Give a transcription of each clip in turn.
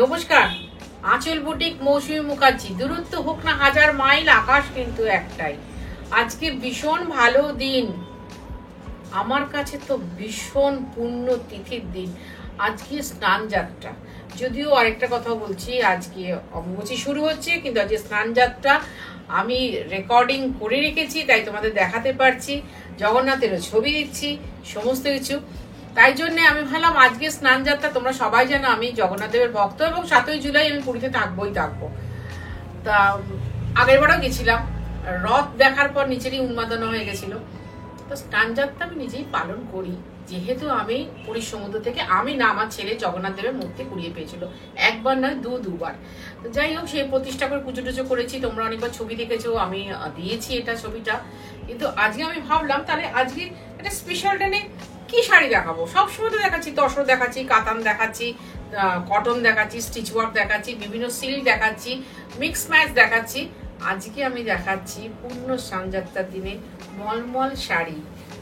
নমস্কার, আঁচল বুটিক মৌসুমী মুখার্জি। দূরত্ব হোক না 1000 মাইল, আকাশ কিন্তু একটাই। আজকে ভীষণ ভালো দিন, আমার কাছে তো ভীষণ পুণ্য তিথির দিন। আজকে স্নান যাত্রা, যদিও আরেকটা কথা বলছি, আজকে অম্বুবাচী শুরু হচ্ছে, কিন্তু আজকে স্নান যাত্রা আমি রেকর্ডিং করে রেখেছি, তাই তোমাদের দেখাতে পারছি। জগন্নাথেরও ছবি দিচ্ছি, সমস্ত কিছু। তাই জন্য আমি ভাবলাম আজকে স্নান যাত্রা, তোমরা সবাই জানো আমি জগন্নাথ দেবের ভক্ত, এবং 7ই জুলাই আমি পুরীতে থাকবোই থাকবো। তা আগের বারও গেছিলাম, রথ দেখার পর নিচেরই উন্মাদনা হয়ে গেছিল। তো স্নান যাত্রা আমি নিজেই পালন করি, যেহেতু আমি পুরীর সমুদ্র থেকে আমি না আমার ছেলে জগন্নাথ দেবের মূর্তি কুড়িয়ে পেয়েছিল, একবার নয় দুবার। তো যাই হোক, সেই প্রতিষ্ঠা করে পুজো টুজো করেছি, তোমরা অনেকবার ছবি দেখেছো, আমি দিয়েছি এটা ছবিটা। কিন্তু আজকে আমি ভাবলাম তাহলে আজকে একটা স্পেশাল ডে কি শাড়ি দেখাবো। সবসময় তো দেখাচ্ছি, তসর দেখাচ্ছি, কাতান দেখাচ্ছি, কটন দেখাচ্ছি, স্টিচ ওয়ার্ক দেখাচ্ছি, বিভিন্ন সিল্ক দেখাচ্ছি, মিক্স ম্যাচ দেখাচ্ছি। আজকে আমি দেখাচ্ছি পূর্ণ স্নানযাত্রার দিনে মলমল শাড়ি,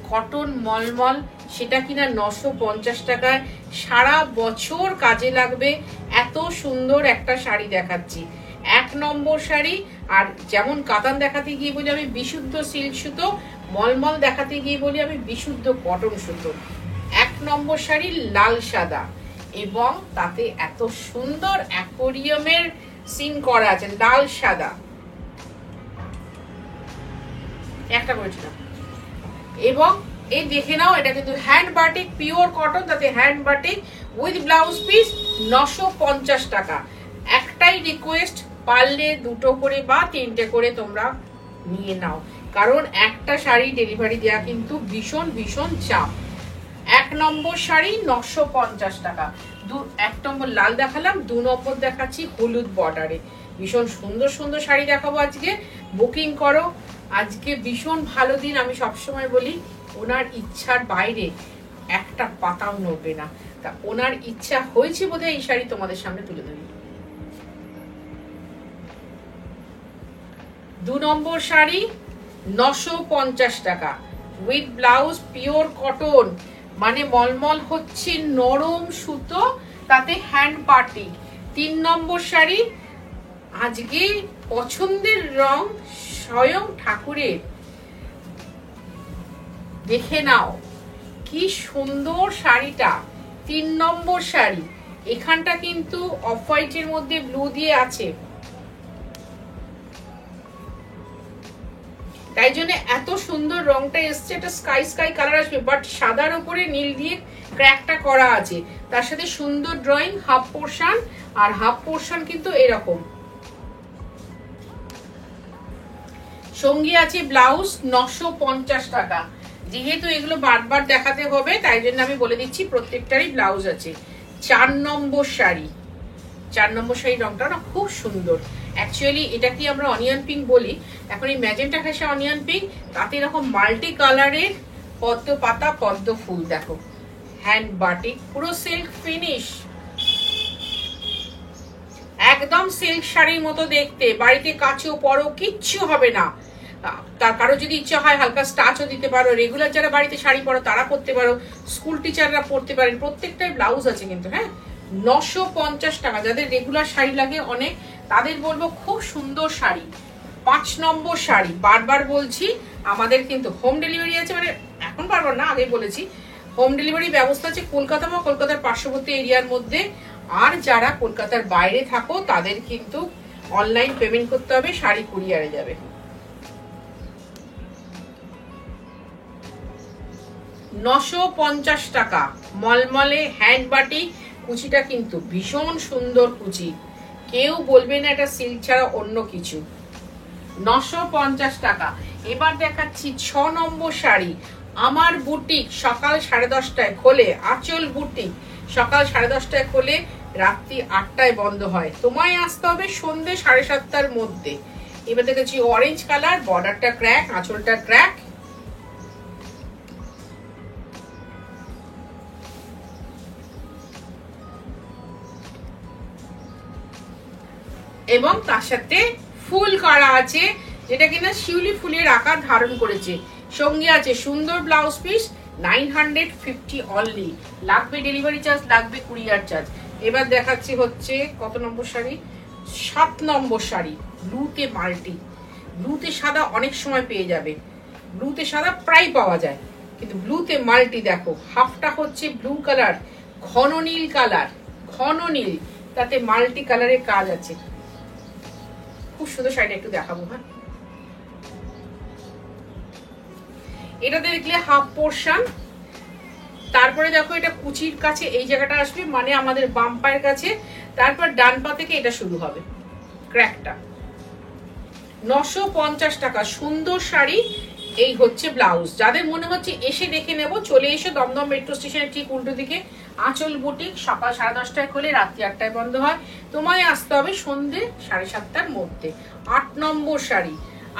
কটন মলমল, সেটা কিনা 950 টাকায় সারা বছর কাজে লাগবে, এত সুন্দর একটা শাড়ি দেখাচ্ছি। 1 নম্বর শাড়ি। আর যেমন কাতান দেখাতে গিয়ে বলি আমি বিশুদ্ধ সিল্ক সুতো, মলমল দেখাতে গিয়ে বলি আমি বিশুদ্ধ কটন সুতো। 1 নম্বর শাড়ি লাল সাদা, এবং তাতে এত সুন্দর অ্যাকোরিয়ামের সিন করা আছে, লাল সাদা একটা করেছিলাম। এবং এই দেখে নাও, এটা কিন্তু হ্যান্ড বাটিক, পিওর কটন, তাতে hand batik with blouse piece, 950 টাকা। একটাই রিকোয়েস্ট, পারলে 2টো করে বা 3টে করে তোমরা নিয়ে নাও, কারণ একটা শাড়ি ডেলিভারি দেওয়া কিন্তু ভীষণ ভীষণ চাপ। 1 নম্বর শাড়ি 950 টাকা। 1 নম্বর লাল দেখালাম, 2 নম্বর দেখাচ্ছি হলুদ বর্ডারে। ভীষণ সুন্দর সুন্দর শাড়ি দেখাবো আজকে, বুকিং করো। আজকে ভীষণ ভালো দিন, আমি সবসময় বলি ওনার ইচ্ছার বাইরে একটা পাতাও নড়বে না। তা ওনার ইচ্ছা হয়েছে বোধহয় এই শাড়ি তোমাদের সামনে তুলে ধরি। 2 নম্বর শাড়ি 950 টাকা উইথ ব্লাউজ, পিওর কটন, মানে মলমল হচ্ছে নরম সুতো, তাতে হ্যান্ড পার্টি। 3 নম্বর শাড়ি আজকে পছন্দের রং স্বয়ং ঠাকুরের, দেখে নাও কি সুন্দর শাড়িটা। 3 নম্বর শাড়ি, এখানটা কিন্তু অফ হোয়াইটের মধ্যে ব্লু দিয়ে আছে, তাই জন্য এত সুন্দর রংটা এসছে। এটা স্কাই স্কাই কালার আসবে, বাট সাদার উপরে নীল দিয়ে ক্র্যাকটা করা আছে, তার সাথে সুন্দর ড্রয়িং, হাফ পোর্শন, আর হাফ পোর্শন কিন্তু এরকম। সঙ্গে আছে ব্লাউজ, 950 টাকা। যেহেতু এগুলো বারবার দেখাতে হবে, তাই জন্য আমি বলে দিচ্ছি প্রত্যেকটারই ব্লাউজ আছে। 4 নম্বর শাড়ি, 4 নম্বর শাড়ি রংটা না খুব সুন্দর। অ্যাকচুয়ালি এটা কি আমরা অনিয়ন পিঙ্ক বলি, এখন এই ম্যাজেন্টা ঘেঁষা অনিয়ন পিঙ্ক, তাতে এরকম মাল্টি কালারের পদ্ম পাতা, পদ্ম ফুল, দেখো হ্যান্ড বাটিক, পুরো সিল্ক ফিনিশ, একদম সিল্ক শাড়ির মতো দেখতে। বাড়িতে কাছেও পরো, কিচ্ছু হবে না। তার কারো যদি ইচ্ছা হয় হালকা স্টাচও দিতে পারো, রেগুলার যারা বাড়িতে শাড়ি পরো তারা পরতে পারো, স্কুল টিচাররা পরতে পারেন। প্রত্যেকটাই ব্লাউজ আছে কিন্তু, হ্যাঁ। 950 টাকা। যাদের রেগুলার শাড়ি লাগে অনেক, তাদের বলবো খুব সুন্দর শাড়ি। 5 নম্বর শাড়ি, বারবার বলছি আমাদের কিন্তু হোম ডেলিভারি আছে, মানে এখন বারবার না, আগে বলেছি হোম ডেলিভারি ব্যবস্থা আছে কলকাতা বা কলকাতার পার্শ্ববর্তী এরিয়ার মধ্যে। আর যারা কলকাতার বাইরে থাকো তাদের কিন্তু অনলাইন পেমেন্ট করতে হবে, শাড়ি কুরিয়ারে যাবে। 950 টাকা মলমলে হ্যান্ড বাটি, কুচিটা কিন্তু ভীষণ সুন্দর কুচি, কেউ বলবে না এটা সিল্ক ছাড়া অন্য কিছু। 950 টাকা। এবার দেখাচ্ছি 6 নম্বর শাড়ি, আমার বুটিক, সকাল 10:30টায় খোলে, আঁচল বুটিক সকাল 10:30টায় খোলে, রাত্রি 8টায় বন্ধ হয়। তোমায় আসতে হবে সন্ধ্যে 7:30টার মধ্যে। এবার দেখেছি অরেঞ্জ কালার, বর্ডারটা ক্র্যাক, আঁচলটা ক্র্যাক, এবং তার সাথে ফুল করা আছে, যেটা কিনা শিউলি ফুলের আকার ধারণ করেছে। সঙ্গে আছে সুন্দর ব্লাউজ পিস, 950 অনলি। লাগবে ডেলিভারি চার্জ, লাগবে কুরিয়ার চার্জ। এবার দেখাচ্ছি হচ্ছে কত নম্বর শাড়ি, 7 নম্বর শাড়ি, ব্লুতে মাল্টি। ব্লুতে সাদা অনেক সময় পেয়ে যাবে, ব্লুতে সাদা প্রায় পাওয়া যায়, কিন্তু ব্লুতে মাল্টি দেখো, হাফটা হচ্ছে ব্লু কালার, ঘন নীল কালার, ঘন নীল, তাতে মাল্টি কালারের কাজ আছে। খুব সুন্দর শাড়িটা একটু দেখাবো। হ্যাঁ, এটাতে দেখলে হাফ পোর্শন, তারপরে দেখো এটা কুচির কাছে এই জায়গাটা আসবে, মানে আমাদের বাম পায়ের কাছে, তারপর ডান পা থেকে এটা শুরু হবে ক্র্যাকটা। 950 টাকা, সুন্দর শাড়ি। এই হচ্ছে ব্লাউজ। যাদের মনে হচ্ছে এসে দেখে নেব, চলে এসে দমদম মেট্রো স্টেশনের ঠিক উল্টো দিকে আঁচল বুটিক, সকাল 10:30টায় খোলে, রাত্রি 8টায় বন্ধ হয়। তোমায় আসতে হবে সন্ধ্যে 7:30টার মধ্যে। 8 নম্বর শাড়ি।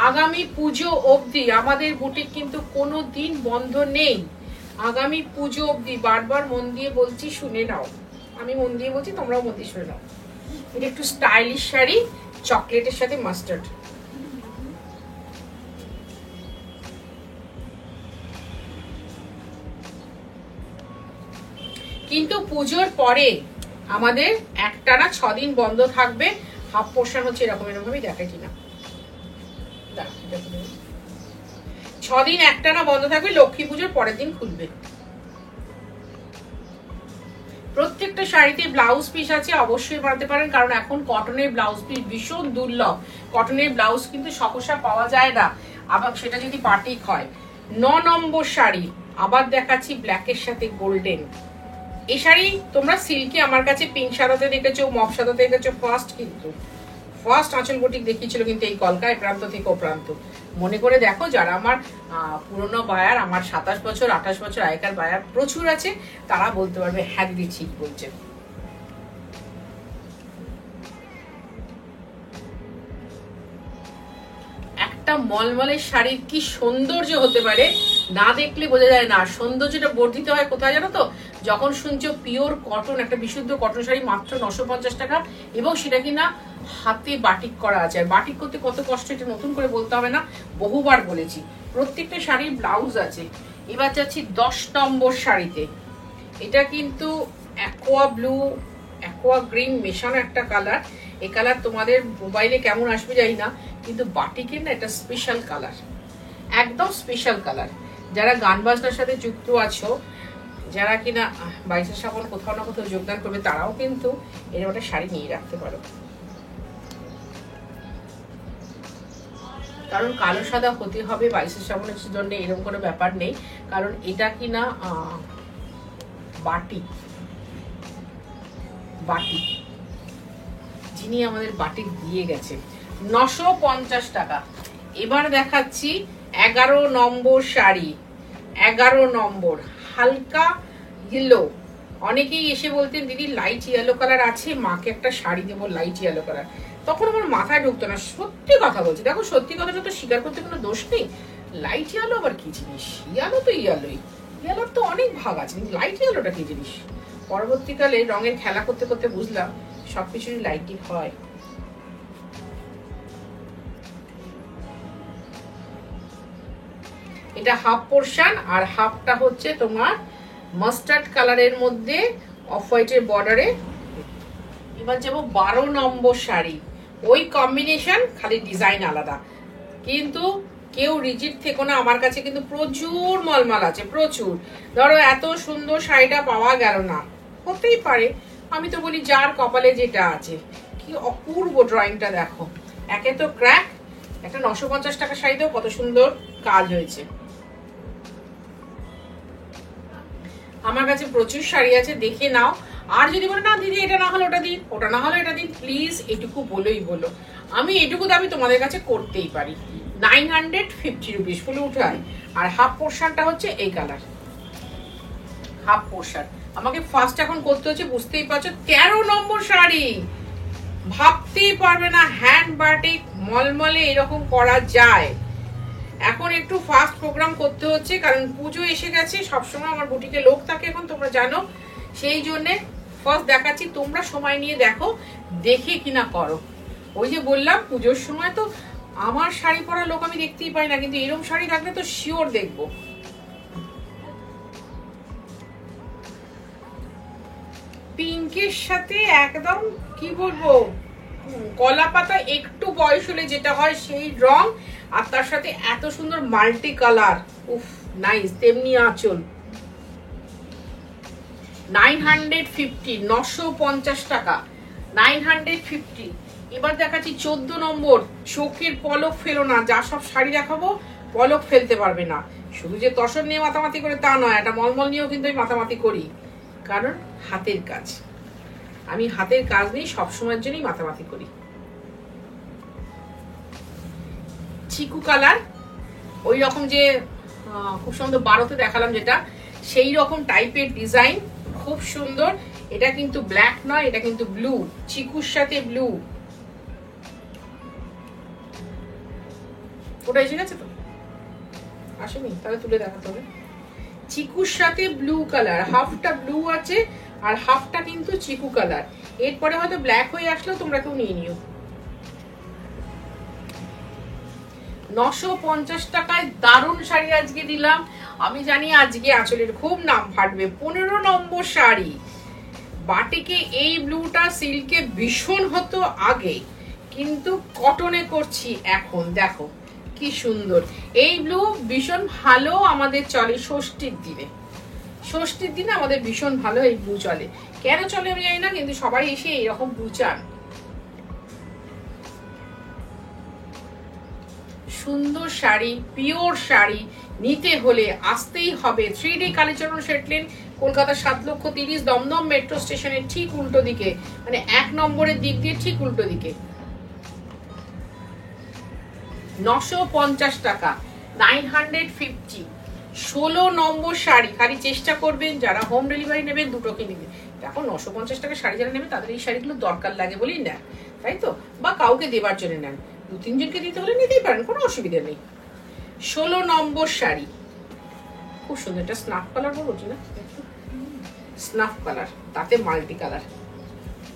আগামী পুজো অবধি আমাদের বুটিক কিন্তু কোনো দিন বন্ধ নেই, আগামী পুজো অবধি। বারবার মন দিয়ে বলছি, শুনে নাও, আমি মন দিয়ে বলছি, তোমরাও মন দিয়ে শুনে নাও। এটা একটু স্টাইলিশ শাড়ি, চকলেটের সাথে মাস্টার্ড। কিন্তু পুজোর পরে আমাদের একটানা 6 দিন বন্ধ থাকবে। হাফ পোর্শন হচ্ছে এরকম, এরকমই দেখাই কিনা, 6 দিন একটানা বন্ধ থাকবে, লক্ষ্মী পুজোর পরের দিন খুলবে। প্রত্যেকটা শাড়িতে ব্লাউজ পিস আছে, অবশ্যই বানাতে পারেন, কারণ এখন কটনের ব্লাউজ পিস ভীষণ দুর্লভ। কটনের ব্লাউজ কিন্তু সহসা পাওয়া যায় না, আবার সেটা যদি বাটিক হয়। 9 নম্বর শাড়ি, আবার দেখাচ্ছি ব্ল্যাকের সাথে গোল্ডেন। এই শাড়ি তোমরা সিল্কে আমার কাছে পিঙ্ক সাদাতে দেখেছো, মফ সাদাতে দেখেছো, ফার্স্ট কিন্তু ফার্স্ট আঁচল বুটিক দেখিয়েছিল কিন্তু এই কলকাতায় প্রান্ত থেকে ও প্রান্ত। মনে করে দেখো, যারা আমার পুরনো বায়ার, আমার 27 বছর 28 বছর আগেকার বায়ার প্রচুর আছে, তারা বলতে পারবে হ্যাঁ দিদি ঠিক বলছে। একটা মলমলের শাড়ির কি সৌন্দর্য হতে পারে, না দেখলে বোঝা যায় না। সৌন্দর্যটা বর্ধিত হয় কোথায় জানো তো, যখন শুনছো পিওর কটন, একটা বিশুদ্ধ কটন শাড়ি মাত্র 950 টাকা, এবং সেটা কিনা হাতে বাটিক করা আছে। আর বাটিক করতে কত কষ্ট, এটা নতুন করে বলতে হবে না, বহুবার বলেছি। প্রত্যেকটা শাড়ির ব্লাউজ আছে। এবার যাচ্ছি 10 নম্বর শাড়িতে। এটা কিন্তু অ্যাকোয়া ব্লু, অ্যাকোয়া গ্রিন মেশানো একটা কালার। এই কালার তোমাদের মোবাইলে কেমন আসবে জানি না, কিন্তু বাটিকের না এটা স্পেশাল কালার, একদম স্পেশাল কালার। যারা গান বাজনার সাথে যুক্ত আছো, যারা কিনা 22শে শ্রাবণ কোথাও না কোথাও যোগদান করবে, তারাও কিন্তু এরকম একটা শাড়ি নিয়ে রাখতে পারো। কারণ কালো সাদা হতে হবে 22শে শ্রাবণের জন্য, এরকম কোনো ব্যাপার নেই। কারণ এটা কিনা বাটিক, বাটিক যিনি আমাদের বাটিক দিয়ে গেছে। 950 টাকা। এবার দেখাচ্ছি 11 নম্বর শাড়ি। 11 নম্বর, হালকা ইয়েলো। অনেকেই এসে বলতেন দিদি লাইট ইয়েলো কালার আছে, মাকে একটা শাড়ি দেবো লাইট ইয়েলো কালার। তখন আমার মাথায় ঢুকতো না, সত্যি কথা বলছি। দেখো, সত্যি কথাটা তো স্বীকার করতে কোনো দোষ নেই। লাইট ইয়েলো আবার কি জিনিস? ইয়েলো তো ইয়েলোই, ইয়েলোর তো অনেক ভাগ আছে, কিন্তু লাইট ইয়েলোটা কি জিনিস? পরবর্তীকালে রঙের খেলা করতে করতে বুঝলাম সবকিছুই লাইটই হয়। এটা হাফ পোর্শন, আর হাফটা হচ্ছে তোমার মাস্টার্ড কালারের মধ্যে অফ হোয়াইটের বর্ডারে। এবার যাবো 12 নম্বর শাড়ি। ওই কম্বিনেশন, খালি ডিজাইন আলাদা। কিন্তু কেউ রিজিড থেকো না, আমার কাছে কিন্তু প্রচুর মলমাল আছে, প্রচুর। ধরো এত সুন্দর শাড়িটা পাওয়া গেল না, হতেই পারে। আমি তো বলি যার কপালে যেটা আছে। কি অপূর্ব ড্রয়িংটা দেখো, একে তো ক্র্যাক, একটা 950 টাকা শাড়িতেও কত সুন্দর কাজ হয়েছে। আমার কাছে প্রচুর শাড়ি আছে, দেখে নাও। আর যদি বলো না দিদি এটা না হলে ওটা দিন, ওটা না হলে এটা দিন, প্লিজ এটুকু বলোই বলো। আমি এটুকু দাবি তোমাদের কাছে করতেই পারি। 950 রুপিস ফুল উঠায়। আর হাফ পোর্শনটা হচ্ছে এই কালার, হাফ পোর্শন। আমাকে ফার্স্ট এখন করতে হচ্ছে, বুঝতেই পারছো। 13 নম্বর শাড়ি, ভাবতেই পারবে না হ্যান্ড বাটিক মলমলে এরকম করা যায়। এখন একটু ফাস্ট প্রোগ্রাম করতে হচ্ছে, কারণ পুজো এসে গেছে। সবসময় আমার বুটিকে লোক থাকে এখন, তোমরা জানো। সেই জন্যে ফার্স্ট দেখাচ্ছি, তোমরা সময় নিয়ে দেখো, দেখে কিনা করো। ওই যে বললাম, পুজোর সময় তো আমার শাড়ি পরা লোক আমি দেখতেই পাই না, কিন্তু এরকম শাড়ি থাকলে তো শিওর দেখবো। পিঙ্ক পিঙ্কের সাথে একদম কি বলবো, কলা পাতা একটু বয়স হলে যেটা হয় সেই রং, আর তার সাথে এত সুন্দর মাল্টি কালার। উফ নাইস। তেমনি আঁচল 950, 950 টাকা, 950। এবার দেখাচ্ছি 14 নম্বর। চোখের পলক ফেলো না, যা সব শাড়ি দেখাবো পলক ফেলতে পারবে না। শুধু যে তসর নিয়ে মাতামাতি করে তা নয়, একটা মলমল নিয়েও কিন্তু আমি মাতামাতি করি, কারণ হাতের কাজ। আমি হাতের কাজ নিয়ে সবসময়ের জন্যই মাতামাতি করি। চিকু কালার, ওই রকম যে খুব সুন্দর 12তে দেখালাম যেটা, সেই রকম টাইপের ডিজাইন, খুব সুন্দর। এটা কিন্তু ব্ল্যাক নয়, এটা কিন্তু ব্লু, চিকুর সাথে ব্লু। ওটা এসে গেছে তো, আসেনি? তাহলে তুলে দেখাতে হবে। চিকুর সাথে ব্লু কালার, হাফটা ব্লু আছে আর হাফটা কিন্তু চিকু কালার। এরপরে হয়তো ব্ল্যাক হয়ে আসলেও তোমরা কেউ নিয়ে নিও। 950 টাকায় দারুণ শাড়ি আজকে দিলাম। আমি জানি আজকে আঁচলের খুব নাম ফাটবে। 15 নম্বর শাড়ি। বাটিকে এই ব্লুটা সিল্কে ভীষণ হতো আগে, কিন্তু কটনে করছি এখন। দেখো কি সুন্দর এই ব্লু, ভীষণ ভালো আমাদের চলে ষষ্ঠীর দিনে। ষষ্ঠীর দিনে আমাদের ভীষণ ভালো এই ব্লু চলে। কেন চলে আমি জানি না, কিন্তু সবাই এসে এইরকম ব্লু চান। সুন্দর শাড়ি, পিওর শাড়ি নিতে হলে আসতেই হবে 3D কালীচরণ সেটলেন, কলকাতা 7,30,000, দমদম মেট্রো স্টেশনের ঠিক উল্টো দিকে, মানে 1 নম্বরের দিক দিয়ে ঠিক উল্টো দিকে। 950 টাকা, 950। 16 নম্বর শাড়ি। খালি চেষ্টা করবেন যারা হোম ডেলিভারি নেবেন দুটোকে নেবেন। এখন 950 টাকা শাড়ি যারা নেবে তাদের এই শাড়িগুলো দরকার লাগে বলেই নেন, তাই তো? বা কাউকে দেবার জন্য নেন, 2-3 জনকে দিতে হলে নিতেই পারেন, কোনো অসুবিধা নেই। 16 নম্বর শাড়ি, খুব সুন্দর। এটা স্নাফ কালার বলবো না, স্নাফ কালার, তাতে মাল্টি কালার।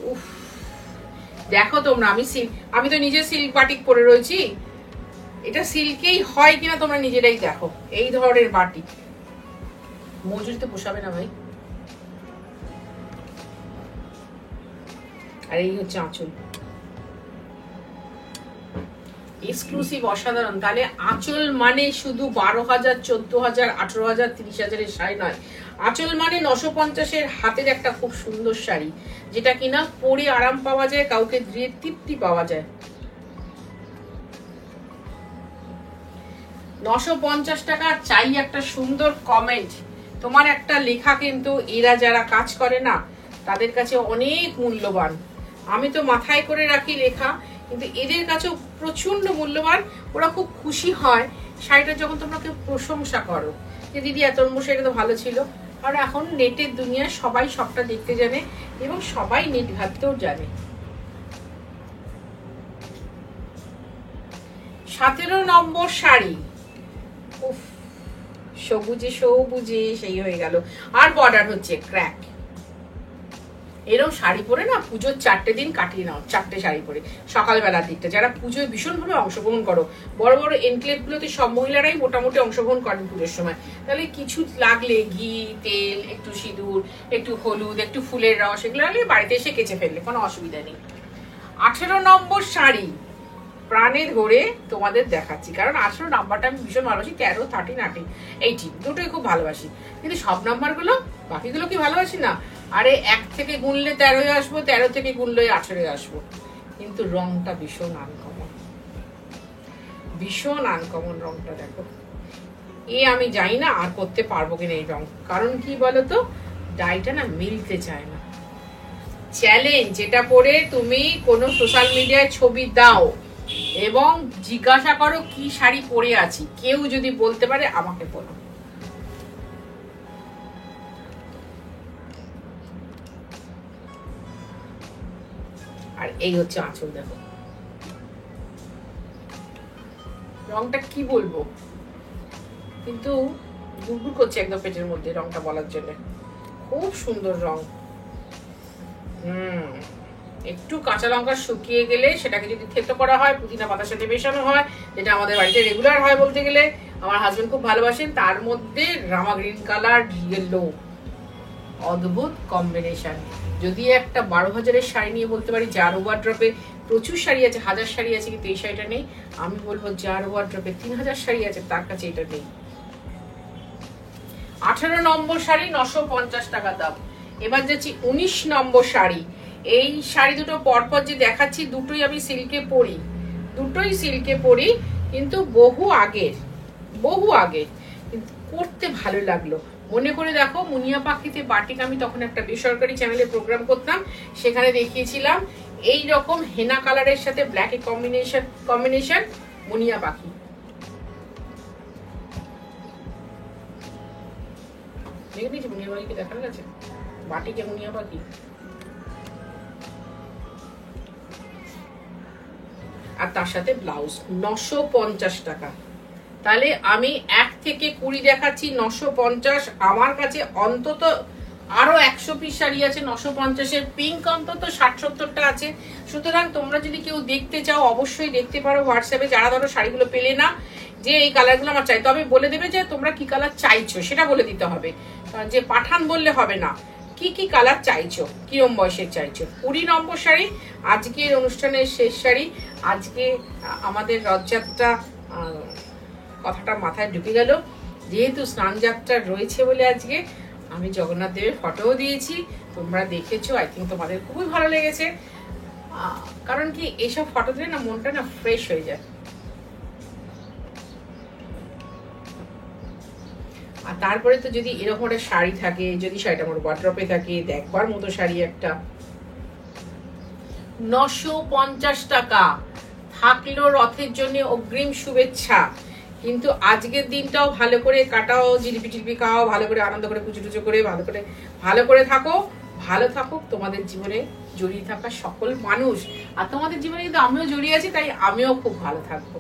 উফ দেখো তোমরা, আমি তো নিজে সিল্ক বাটিক পরে রয়েছি, এটা সিল্কেই হয় কিনা তোমরা নিজেরাই দেখো। এই ধরনের বাটিক মজুরিতে পোষাবে না ভাই। আর এই হচ্ছে আঁচল, এক্সক্লুসিভ, অসাধারণ। তাহলে আঁচল মানে শুধু 12,000, 14,000, 18,000, 30,000 শাড়ি নয়। আঁচল মানে 950-এর হাতের একটা খুব সুন্দর শাড়ি, যেটা কিনা পরে আরাম পাওয়া যায়, কাউকে দিয়ে তৃপ্তি পাওয়া যায়। 950 টাকা। চাই একটা সুন্দর কমেন্ট, তোমার একটা লেখা কিন্তু এরা যারা কাজ করে না তাদের কাছে অনেক মূল্যবান। আমি তো মাথায় করে রাখি লেখা, কিন্তু এদের কাছেও প্রচন্ড মূল্যবান। ওরা খুব খুশি হয় শাড়িটা যখন তোমরা কেউ প্রশংসা করো, যে দিদি এত শাড়িটা তো ভালো ছিল। আর এখন নেটের দুনিয়া, সবাই সবটা দেখতে জানে এবং সবাই নেট ঘাটতেও জানে। 17 নম্বর শাড়ি, সবুজে সবুজে সেই হয়ে গেল। আর বর্ডার হচ্ছে ক্র্যাক। এরকম শাড়ি পরে না পুজোর 4টে দিন কাটিয়ে নাও, 4টে শাড়ি পরে সকালবেলার দিকটা। যারা পুজোয় ভীষণভাবে অংশগ্রহণ করো, বড় বড় এনক্লেভ গুলোতে সব মহিলারাই মোটামুটি অংশগ্রহণ করেন পুজোর সময়, তাহলে কিছু লাগলে ঘি, তেল, একটু সিঁদুর, একটু হলুদ, একটু ফুলের রস, এগুলো লাগলে বাড়িতে এসে কেচে ফেললে কোনো অসুবিধা নেই। 18 নম্বর শাড়ি প্রাণে ধরে তোমাদের দেখাচ্ছি, কারণ 18 নাম্বারটা আমি ভীষণ ভালোবাসি। 13, 13, 18, 18 দুটোই খুব ভালোবাসি, কিন্তু সব নাম্বারগুলো বাকিগুলো কি ভালোবাসি না? আরে 1 থেকে গুনলে 13 আসবো, 13 থেকে গুনলে 18 আসবো, কিন্তু রংটা ভীষণ আনকমন, ভীষণ আনকমন রংটা। দেখো আমি জানি না আর করতে পারবো কিনা এই রং, কারণ কি বলতো, ডাইটা না মিলতে চায় না। চ্যালেঞ্জ, যেটা পরে তুমি কোনো সোশ্যাল মিডিয়ায় ছবি দাও এবং জিজ্ঞাসা করো কি শাড়ি পরে আছি, কেউ যদি বলতে পারে আমাকে বলো। আর এই হচ্ছে আঁচল। দেখো রংটা কি বলবো, কিন্তু গুড়গুড় করছে একদম পেটের মধ্যে রংটা বলার জন্য। খুব সুন্দর রং। একটু কাঁচা লঙ্কা শুকিয়ে গেলে সেটাকে যদি থেতো করা হয়, পুদিনা পাতার সাথে মেশানো হয়, যেটা আমাদের বাড়িতে রেগুলার হয় বলতে গেলে, আমার হাজবেন্ড খুব ভালোবাসেন, তার মধ্যে রামা গ্রিন কালার, ইয়েলো, অদ্ভুত কম্বিনেশন। যদি একটা 12,000-এর শাড়ি নিয়ে বলতে পারি যার ওয়ার্ড্রপে প্রচুর শাড়ি আছে, 1000 শাড়ি আছে, কিন্তু এই শাড়িটা নেই, আমি বলবো যার ওয়ার্ড্রপে 3000 শাড়ি আছে তার কাছে এটা নেই। 18 নম্বর শাড়ি 950 টাকা দাম। এবার যাচ্ছি 19 নম্বর শাড়ি। এই শাড়ি দুটো পরপর যে দেখাচ্ছি দুটোই আমি সিল্কে পরি, দুটোই সিল্কে পরি, কিন্তু বহু আগে কিন্তু করতে ভালো লাগলো। মনে করে দেখো, মুনিয়া পাখিতে বাটিক আমি তখন একটা বেসরকারি চ্যানেলে প্রোগ্রাম করতাম, সেখানে দেখিয়েছিলাম এই রকম হেনা কালারের সাথে ব্ল্যাকের কম্বিনেশন মুনিয়া পাখি। দেখে নিয়েছি মুনিয়া পাখিকে দেখা গেছে, বাটিকে মুনিয়া পাখি। আর তার সাথে ব্লাউজ 950 টাকা। তাহলে আমি 1 থেকে 20 দেখাচ্ছি, 950। আমার কাছে অন্তত আরো 100 পিস শাড়ি আছে 950-এর, পিঙ্ক অন্তত 60-70টা আছে। সুতরাং তোমরা যদি কেউ দেখতে চাও অবশ্যই দেখতে পারো হোয়াটসঅ্যাপে, যারা ধরো শাড়িগুলো পেলে না যে এই কালারগুলো আমার চাই, তবে বলে দেবে যে তোমরা কি কালার চাইছো, সেটা বলে দিতে হবে, যে পাঠান বললে হবে না, কি কি কালার চাইছো, কিরম বয়সের চাইছো। 20 নম্বর শাড়ি, আজকের অনুষ্ঠানের শেষ শাড়ি। আজকে আমাদের রথযাত্রা কথাটা মাথায় ঢুকে গেল, যেহেতু স্নান যাত্রা রয়েছে বলে আজকে আমি জগন্নাথ দেবের ফটোও দিয়েছি, তোমরা দেখেছো, আই থিঙ্ক তোমাদের খুবই ভালো লেগেছে। কারণ কি এইসব ফটো দিলে না মনটা না ফ্রেশ হয়ে যায়। আর তারপরে তো যদি এরকম একটা শাড়ি থাকে, যদি শাড়িটা আমার ওয়ার্ড্রপে থাকে, দেখবার মতো শাড়ি একটা, 950 টাকা থাকলো। রথের জন্য অগ্রিম শুভেচ্ছা। কিন্তু আজকের দিনটাও ভালো করে কাটাও, জিলিপি টিলিপি খাও, ভালো করে আনন্দ করে পুজো টুজো করে ভালো করে থাকো। ভালো থাকুক তোমাদের জীবনে জড়িয়ে থাকা সকল মানুষ, আর তোমাদের জীবনে কিন্তু আমিও জড়িয়ে আছি, তাই আমিও খুব ভালো থাকবো।